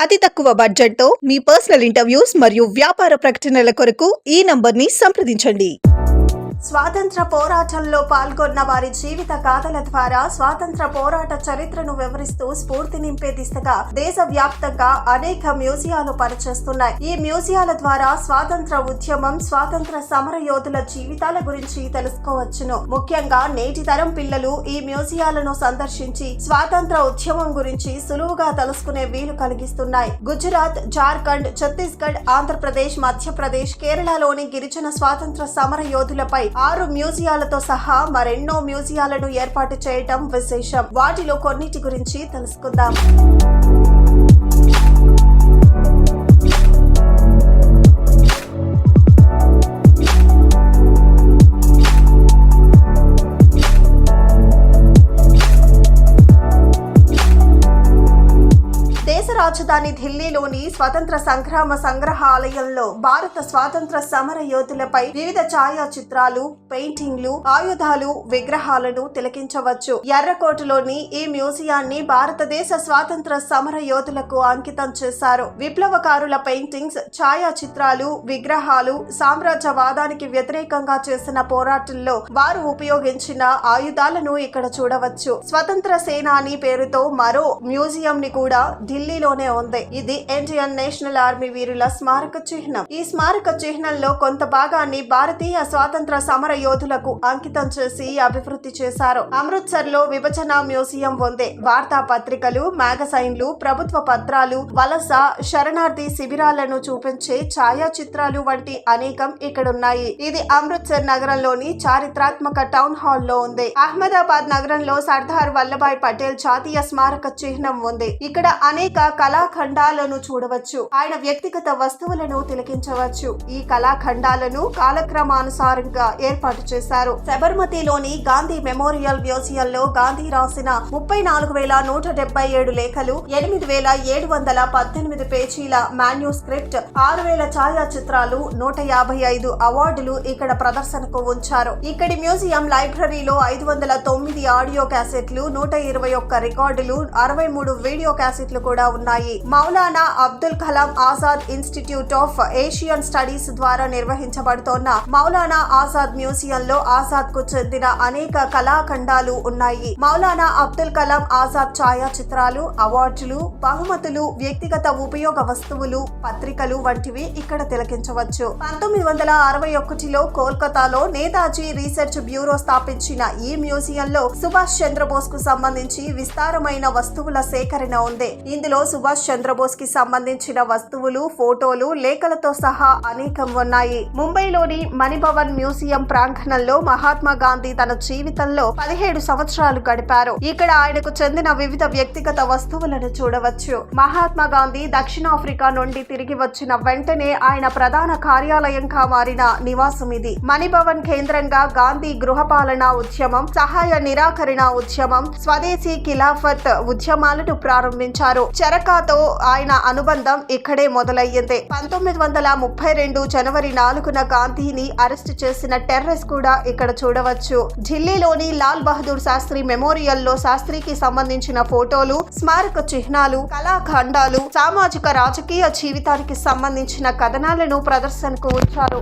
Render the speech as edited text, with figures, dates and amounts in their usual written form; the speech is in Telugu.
అతి తక్కువ బడ్జెట్తో మీ పర్సనల్ ఇంటర్వ్యూస్ మరియు వ్యాపార ప్రకటనల కొరకు ఈ నంబర్ని సంప్రదించండి. స్వాతంత్ర పోరాటంలో పాల్గొన్న వారి జీవిత గాథల ద్వారా స్వాతంత్ర పోరాట చరిత్రను వివరిస్తూ స్ఫూర్తి నింపే దిశగా దేశవ్యాప్తంగా అనేక మ్యూజియాలు పనిచేస్తున్నాయి. ఈ మ్యూజియాల ద్వారా స్వాతంత్ర ఉద్యమం, స్వాతంత్ర సమర యోధుల జీవితాల గురించి తెలుసుకోవచ్చును. ముఖ్యంగా నేటి తరం పిల్లలు ఈ మ్యూజియాలను సందర్శించి స్వాతంత్ర ఉద్యమం గురించి సులువుగా తెలుసుకునే వీలు కలిగిస్తున్నాయి. గుజరాత్, జార్ఖండ్, ఛత్తీస్గఢ్, ఆంధ్రప్రదేశ్, మధ్యప్రదేశ్, కేరళలోని గిరిజన స్వాతంత్ర సమర యోధులపై 6 మ్యూజియాలతో సహా మరెన్నో మ్యూజియాలను ఏర్పాటు చేయటం విశేషం. వాటిలో కొన్నిటి గురించి తెలుసుకుందాం. రాజధాని ఢిల్లీలోని స్వతంత్ర సంగ్రామ సంగ్రహాలయంలో భారత స్వాతంత్ర సమర యోధులపై వివిధ ఛాయాచిత్రాలు, పెయింటింగ్లు, ఆయుధాలు, విగ్రహాలను తిలకించవచ్చు. ఎర్రకోటలోని ఈ మ్యూజియాన్ని భారతదేశ స్వాతంత్ర సమర యోధులకు అంకితం చేశారు. విప్లవకారుల పెయింటింగ్స్, ఛాయాచిత్రాలు, విగ్రహాలు సామ్రాజ్యవాదానికి వ్యతిరేకంగా చేసిన పోరాటంలో వారు ఉపయోగించిన ఆయుధాలను ఇక్కడ చూడవచ్చు. స్వతంత్ర సేనాని పేరుతో మరో మ్యూజియం ని కూడా ఢిల్లీలోనే ఉంది. ఇది ఇండియన్ నేషనల్ ఆర్మీ వీరుల స్మారక చిహ్నం. ఈ స్మారక చిహ్నంలో కొంత భాగాన్ని భారతీయ స్వాతంత్ర సమర యోధులకు అంకితం చేసి అభివృద్ధి చేశారు. అమృత్సర్ లో విభజన మ్యూజియం ఉంది. వార్తా పత్రికలు, మ్యాగజైన్లు, ప్రభుత్వ పత్రాలు, వలస, శరణార్థి శిబిరాలను చూపించే ఛాయాచిత్రాలు వంటి అనేకం ఇక్కడున్నాయి. ఇది అమృత్సర్ నగరంలోని చారిత్రాత్మక టౌన్ హాల్ లో ఉంది. అహ్మదాబాద్ నగరంలో సర్దార్ వల్లభాయ్ పటేల్ జాతీయ స్మారక చిహ్నం ఉంది. ఇక్కడ అనేక కళాఖండాలను చూడవచ్చు. ఆయన వ్యక్తిగత వస్తువులను తిలకించవచ్చు. ఈ కళాఖండాలను కాలక్రమానుసారంగా ఏర్పాటు చేశారు. సబర్మతిలోని గాంధీ మెమోరియల్ మ్యూజియంలో గాంధీ రాసిన 34,177 లేఖలు, 8,718 పేజీల మాన్యుస్క్రిప్ట్, 6,000 ఛాయాచిత్రాలు, 155 అవార్డులు ఇక్కడ ప్రదర్శనకు ఉంచారు. ఇక్కడి మ్యూజియం లైబ్రరీలో 509 ఆడియో క్యాసెట్లు, 121 రికార్డులు, 63 వీడియో క్యాసెట్లు కూడా ఉన్నాయి. Maulana Abdul Kalam Azad institute of Asian studies ద్వారా నిర్వహించబడుతోన్న మౌలానా ఆజాద్ మ్యూజియంలో ఆజాద్ కు చెందిన అనేక కళాఖండాలు ఉన్నాయి. మౌలానా అబ్దుల్ కలాం ఆజాద్ ఛాయాచిత్రాలు, అవార్డులు, బహుమతులు, వ్యక్తిగత ఉపయోగ వస్తువులు, పత్రికలు వంటివి ఇక్కడ తిలకించవచ్చు. 1961లో కోల్కతాలో నేతాజీ రీసెర్చ్ బ్యూరో స్థాపించిన ఈ మ్యూజియంలో సుభాష్ చంద్రబోస్ కు సంబంధించి విస్తారమైన వస్తువుల సేకరణ ఉంది. ఇందులో సుభాష్ చంద్రబోస్ కి సంబంధించిన వస్తువులు, ఫోటోలు, లేఖలతో సహా అనేకం ఉన్నాయి. ముంబైలోని మణిభవన్ మ్యూజియం ప్రాంగణంలో మహాత్మా గాంధీ తన జీవితంలో 17 సంవత్సరాలు గడిపారు. ఇక్కడ ఆయనకు చెందిన వివిధ వ్యక్తిగత వస్తువులను చూడవచ్చు. మహాత్మా గాంధీ దక్షిణాఫ్రికా నుండి తిరిగి వచ్చిన వెంటనే ఆయన ప్రధాన కార్యాలయంగా మారిన నివాసం ఇది. మణిభవన్ కేంద్రంగా గాంధీ గృహపాలన ఉద్యమం, సహాయ నిరాకరణ ఉద్యమం, స్వదేశీ ఖిలాఫత్ ఉద్యమాలను ప్రారంభించారు. చరకాతో ఆయన అనుబంధం ఇక్కడే మొదలయ్యింది. 1932 జనవరి 4న గాంధీని అరెస్టు చేసిన టెర్రస్ కూడా ఇక్కడ చూడవచ్చు. ఢిల్లీలోని లాల్ బహదూర్ శాస్త్రి మెమోరియల్లో శాస్త్రికి సంబంధించిన ఫోటోలు, స్మారక చిహ్నాలు, కళాఖండాలు, సామాజిక రాజకీయ జీవితానికి సంబంధించిన కథనాలను ప్రదర్శనకు ఉంచారు.